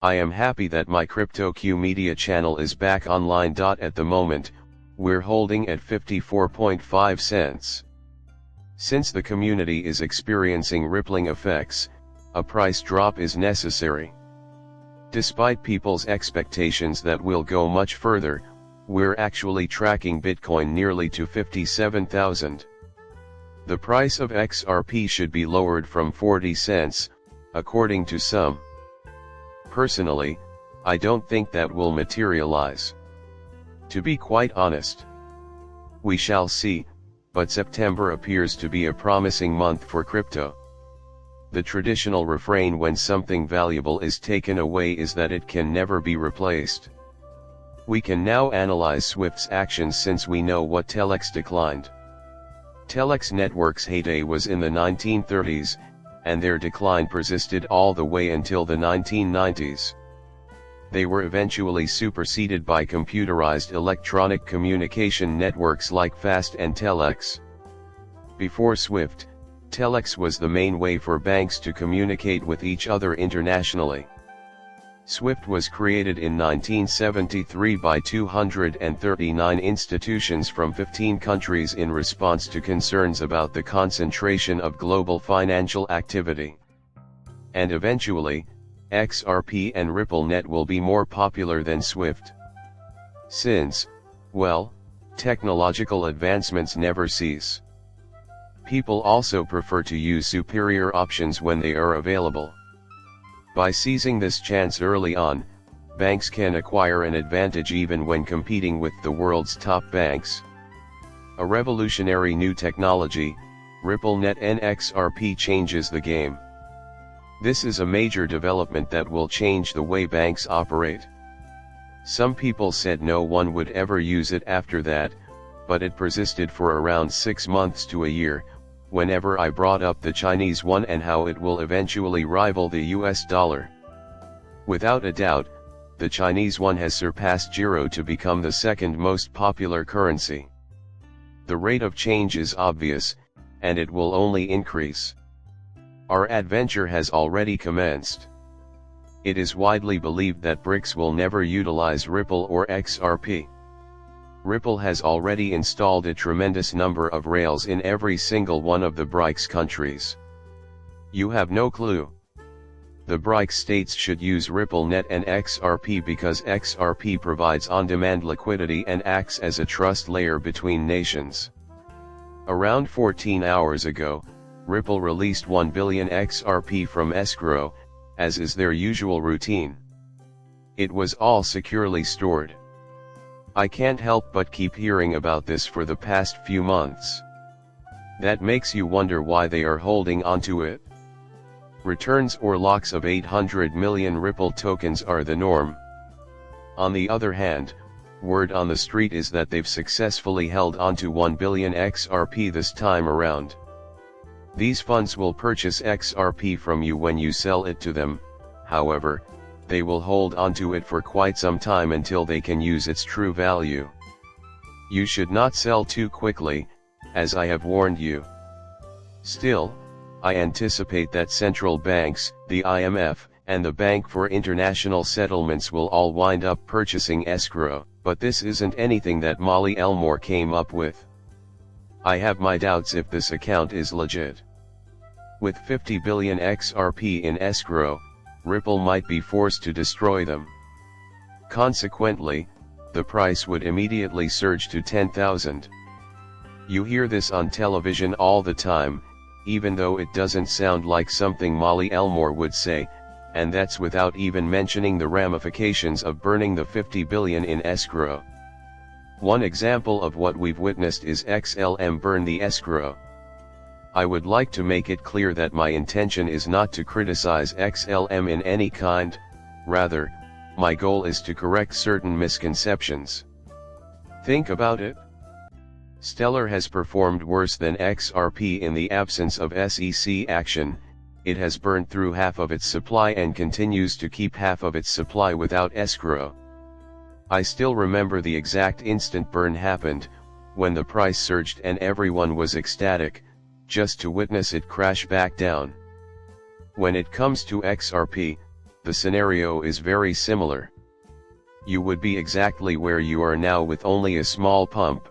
I am happy that my CryptoQ media channel is back online. At the moment, we're holding at 54.5 cents. Since the community is experiencing rippling effects, a price drop is necessary. Despite people's expectations that we'll go much further, we're actually tracking Bitcoin nearly to 57,000. The price of XRP should be lowered from 40 cents, according to some. Personally, I don't think that will materialize. To be quite honest, we shall see, but September appears to be a promising month for crypto. The traditional refrain when something valuable is taken away is that it can never be replaced. We can now analyze Swift's actions since we know what Telex declined. Telex network's heyday was in the 1930s, and their decline persisted all the way until the 1990s. They were eventually superseded by computerized electronic communication networks like Fast and Telex. Before Swift, Telex was the main way for banks to communicate with each other internationally. Swift was created in 1973 by 239 institutions from 15 countries in response to concerns about the concentration of global financial activity. And eventually, XRP and RippleNet will be more popular than Swift. Since, well, technological advancements never cease. People also prefer to use superior options when they are available. By seizing this chance early on, banks can acquire an advantage even when competing with the world's top banks. A revolutionary new technology, RippleNet and XRP, changes the game. This is a major development that will change the way banks operate. Some people said no one would ever use it after that, but it persisted for around 6 months to a year, whenever I brought up the Chinese yuan and how it will eventually rival the US dollar. Without a doubt, the Chinese yuan has surpassed euro to become the second most popular currency. The rate of change is obvious, and it will only increase. Our adventure has already commenced. It is widely believed that BRICS will never utilize Ripple or XRP. Ripple has already installed a tremendous number of rails in every single one of the BRICS countries. You have no clue. The BRICS states should use RippleNet and XRP because XRP provides on-demand liquidity and acts as a trust layer between nations. Around 14 hours ago, Ripple released 1 billion XRP from Escrow, as is their usual routine. It was all securely stored. I can't help but keep hearing about this for the past few months. That makes you wonder why they are holding onto it. Returns or locks of 800 million Ripple tokens are the norm. On the other hand, word on the street is that they've successfully held onto 1 billion XRP this time around. These funds will purchase XRP from you when you sell it to them. However, they will hold onto it for quite some time until they can use its true value. You should not sell too quickly, as I have warned you. Still, I anticipate that central banks, the IMF, and the Bank for International Settlements will all wind up purchasing Escrow, but this isn't anything that Molly Elmore came up with. I have my doubts if this account is legit. With 50 billion XRP in Escrow, Ripple might be forced to destroy them. Consequently, the price would immediately surge to 10,000. You hear this on television all the time, even though it doesn't sound like something Molly Elmore would say, and that's without even mentioning the ramifications of burning the 50 billion in Escrow. One example of what we've witnessed is XLM burn the Escrow. I would like to make it clear that my intention is not to criticize XLM in any kind, rather, my goal is to correct certain misconceptions. Think about it. Stellar has performed worse than XRP in the absence of SEC action. It has burned through half of its supply and continues to keep half of its supply without Escrow. I still remember the exact instant burn happened, when the price surged and everyone was ecstatic, just to witness it crash back down. When it comes to XRP, the scenario is very similar. You would be exactly where you are now with only a small pump.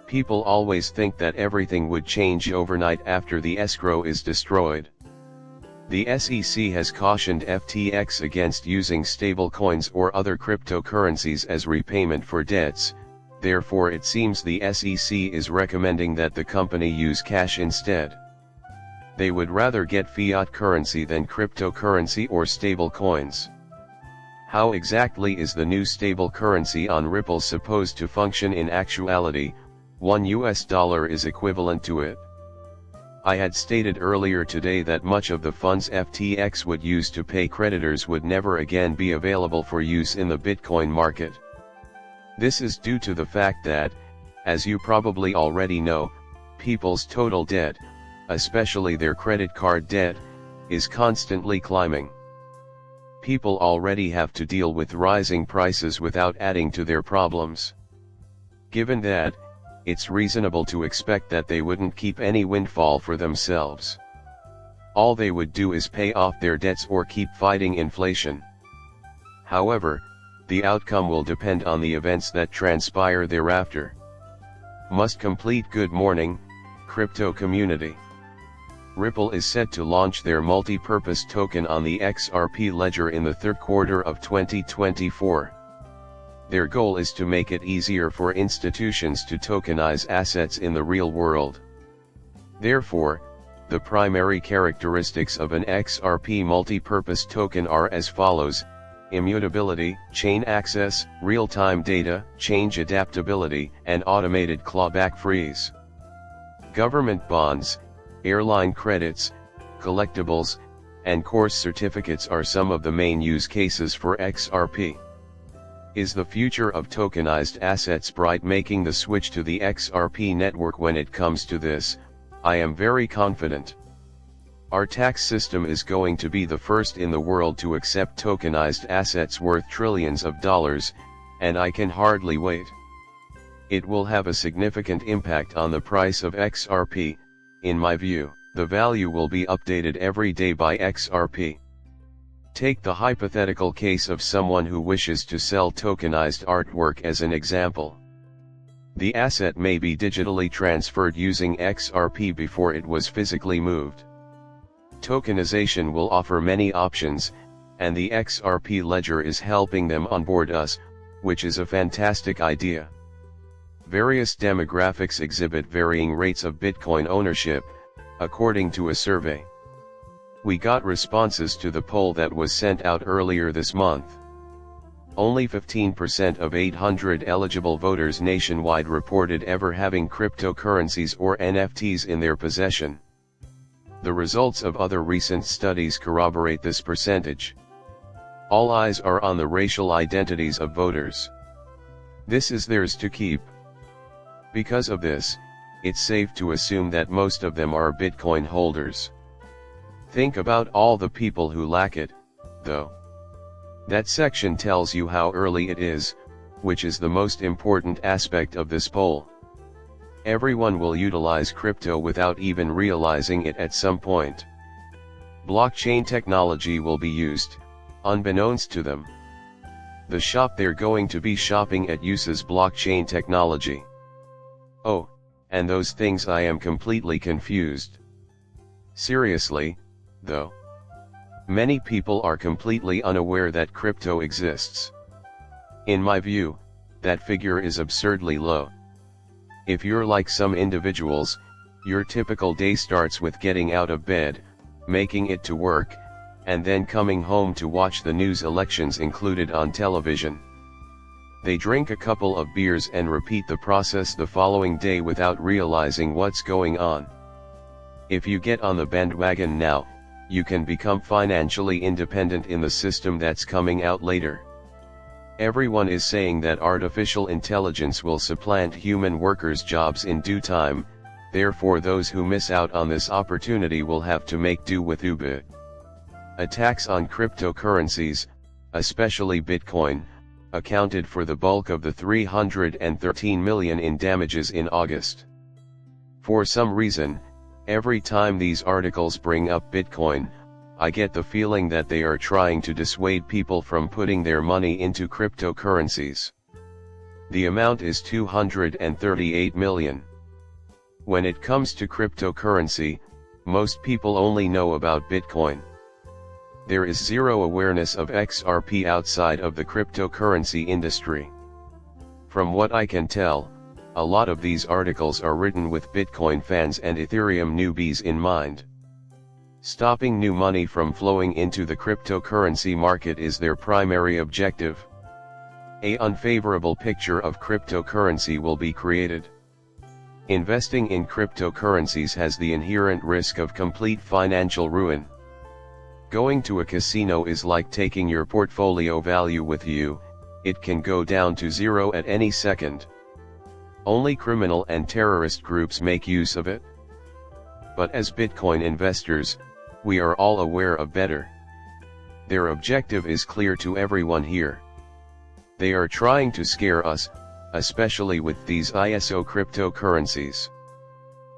People always think that everything would change overnight after the escrow is destroyed. The SEC has cautioned FTX against using stablecoins or other cryptocurrencies as repayment for debts, therefore it seems the SEC is recommending that the company use cash instead. They would rather get fiat currency than cryptocurrency or stablecoins. How exactly is the new stable currency on Ripple supposed to function in actuality? $1 is equivalent to it. I had stated earlier today that much of the funds FTX would use to pay creditors would never again be available for use in the Bitcoin market. This is due to the fact that, as you probably already know, people's total debt, especially their credit card debt, is constantly climbing. People already have to deal with rising prices without adding to their problems. Given that, it's reasonable to expect that they wouldn't keep any windfall for themselves. All they would do is pay off their debts or keep fighting inflation. However, the outcome will depend on the events that transpire thereafter. Must complete. Good morning, crypto community. Ripple is set to launch their multi-purpose token on the XRP ledger in the third quarter of 2024. Their goal is to make it easier for institutions to tokenize assets in the real world. Therefore, the primary characteristics of an XRP multi-purpose token are as follows: immutability, chain access, real-time data, change adaptability, and automated clawback freeze. Government bonds, airline credits, collectibles, and course certificates are some of the main use cases for XRP. Is the future of tokenized assets bright? Making the switch to the XRP network when it comes to this, I am very confident. Our tax system is going to be the first in the world to accept tokenized assets worth trillions of dollars, and I can hardly wait. It will have a significant impact on the price of XRP. In my view, the value will be updated every day by XRP. Take the hypothetical case of someone who wishes to sell tokenized artwork as an example. The asset may be digitally transferred using XRP before it was physically moved. Tokenization will offer many options, and the XRP ledger is helping them onboard us, which is a fantastic idea. Various demographics exhibit varying rates of Bitcoin ownership, according to a survey. We got responses to the poll that was sent out earlier this month. Only 15% of 800 eligible voters nationwide reported ever having cryptocurrencies or NFTs in their possession. The results of other recent studies corroborate this percentage. All eyes are on the racial identities of voters. This is theirs to keep. Because of this, it's safe to assume that most of them are Bitcoin holders. Think about all the people who lack it, though. That section tells you how early it is, which is the most important aspect of this poll. Everyone will utilize crypto without even realizing it at some point. Blockchain technology will be used, unbeknownst to them. The shop they're going to be shopping at uses blockchain technology. Oh, and those things I am completely confused. Seriously, though. Many people are completely unaware that crypto exists. In my view, that figure is absurdly low. If you're like some individuals, your typical day starts with getting out of bed, making it to work, and then coming home to watch the news, elections included, on television. They drink a couple of beers and repeat the process the following day without realizing what's going on. If you get on the bandwagon now, you can become financially independent in the system that's coming out later. Everyone is saying that artificial intelligence will supplant human workers' jobs in due time, therefore those who miss out on this opportunity will have to make do with Uber. Attacks on cryptocurrencies, especially Bitcoin, accounted for the bulk of the $313 million in damages in August. For some reason, every time these articles bring up Bitcoin, I get the feeling that they are trying to dissuade people from putting their money into cryptocurrencies. The amount is 238 million. When it comes to cryptocurrency, most people only know about Bitcoin. There is zero awareness of XRP outside of the cryptocurrency industry. From what I can tell, a lot of these articles are written with Bitcoin fans and Ethereum newbies in mind. Stopping new money from flowing into the cryptocurrency market is their primary objective. An unfavorable picture of cryptocurrency will be created. Investing in cryptocurrencies has the inherent risk of complete financial ruin. Going to a casino is like taking your portfolio value with you, it can go down to zero at any second. Only criminal and terrorist groups make use of it. But as Bitcoin investors, we are all aware of better. Their objective is clear to everyone here. They are trying to scare us, especially with these ISO cryptocurrencies.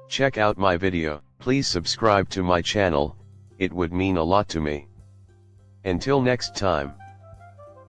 Check out my video. Please subscribe to my channel, it would mean a lot to me. Until next time.